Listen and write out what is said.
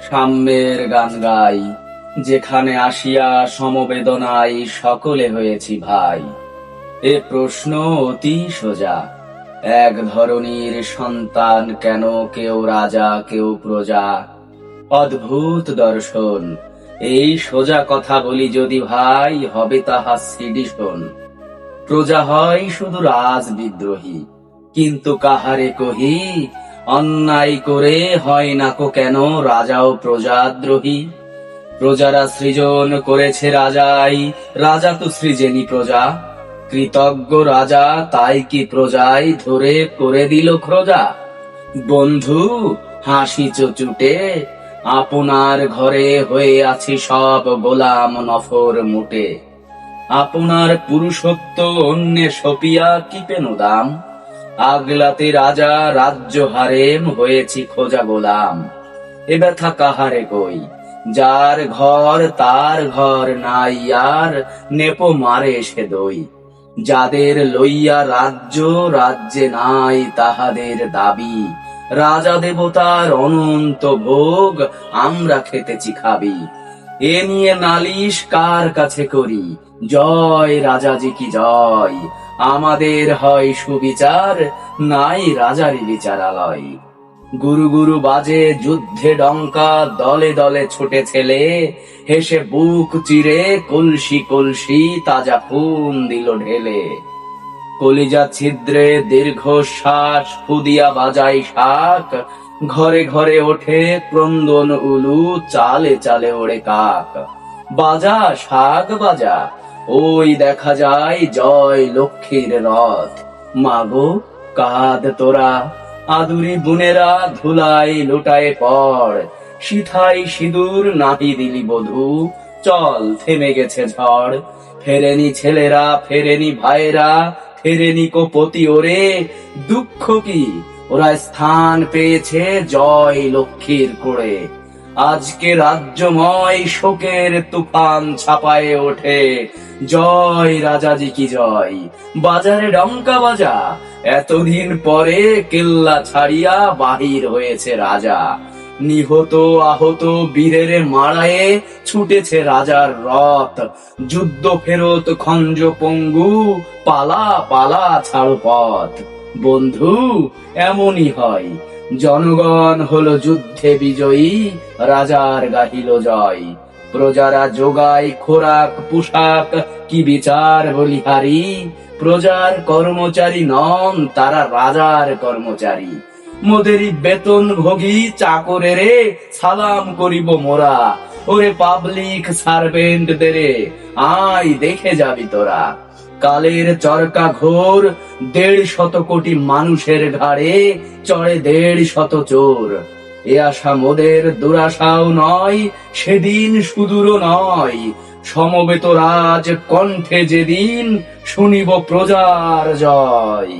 সাম্যের গান গাই, যেখানে আসিয়া সমবেদনায় সকলে হয়েছি ভাই। এ প্রশ্ন অতি সোজা, এক ধরনীর সন্তান কেন কেউ রাজা কেউ প্রজা। অদ্ভুত দর্শন, এই সোজা কথা বলি যদি ভাই, হবে তাহা সিডিশন। প্রজা হয় শুধু রাজ বিদ্রোহী, কিন্তু কাহারে কহি অন্যায় করে হয় নাকো কেন রাজাও প্রজাদ্রোহী। প্রজারা সৃজন করেছে রাজাই, রাজা তো সৃজেনি প্রজা। কৃতজ্ঞ রাজা তাই কি প্রজায় ধরে করে দিল খোঁজা। বন্ধু হাসি চুটে, আপনার ঘরে হয়ে আছি সব গোলাম নফর মুটে। আপনার পুরুষত্ব অন্যে সপিয়া কি পেন দাম। আগলাতে রাজা রাজ্য হারেম হয়েছি খোঁজা গোলাম। এ ব্যথা কাহারে কই, যার ঘর তার ঘর নাই আর নেপো মারে সে দই। যাদের লইয়া রাজ্য রাজ্যে নাই তাহাদের দাবি, রাজা দেবতার অনন্ত ভোগ আমরা খেতেছি খাবি। এ নিয়ে নালিশ কার কাছে করি, জয় রাজাজি কি জয়। আমাদের হয় সুবিচার, নাই রাজারই বিচারালয়। গুরু গুরু বাজে যুদ্ধে ডঙ্কা, দলে দলে ছোটে ছেলে। হেসে বুক চিরে কলসি কলসি তাজা খুন দিল ঢেলে। কলিজা ছিদ্রে দীর্ঘ শ্বাস ফুদিয়া বাজাই শাক। ঘরে ঘরে ওঠে ক্রন্দন উলু, চালে চালে ওড়ে কাক। বাজা শাক বাজা, ওই দেখা যায় জয় লক্ষ্মীর রথ। মাগো কাঁদ তোরা, আদুরি বুনেরা ধুলাই লুটায় পড়। সিথাই সিঁদুর নাহি দিলি বধূ, চল থেমে গেছে ঝড়। ফেরেনি ছেলেরা ফেরেনি ভাইরা, ফেরেনি কোপতি ওরে। দুঃখ কি ওরা স্থান পেয়েছে জয় লক্ষ্মীর কোড়ে। আজকে রাজ্যময় শোকের তুফান ছাপায়ে ওঠে, জয় রাজাজি কি জয়। বাজারে ডঙ্কা বাজা, এতদিন পরে কেল্লা ছাড়িয়া বাহির হয়েছে রাজা। নিহত আহত বীরের মারায়ে ছুটেছে রাজার রথ। যুদ্ধ ফেরত খঞ্জ পঙ্গু, পালা পালা ছাড়ো পথ। বন্ধু এমনই হয়, জনগণ হলো যুদ্ধে বিজয়ী, রাজার গাহিল জয়। প্রজারা যোগায় খোরাক পোশাক, কি বিচার বলিহারি। প্রজার কর্মচারী নন, তারা রাজার কর্মচারী। মোদেরই বেতন ভোগী চাকরেরে সালাম করিব মোরা। ওরে পাবলিক সার্ভেন্ট দেরে আয় দেখে যাবি তোরা। কালের চরকা ঘোর, 150 কোটি মানুষের ঘাড়ে চড়ে 150 চোর। এ আশা মোদের দুরাশাও নয়, সেদিন সুদূরও নয়। সমবেত রাজ কণ্ঠে যেদিন শুনিব প্রজার জয়।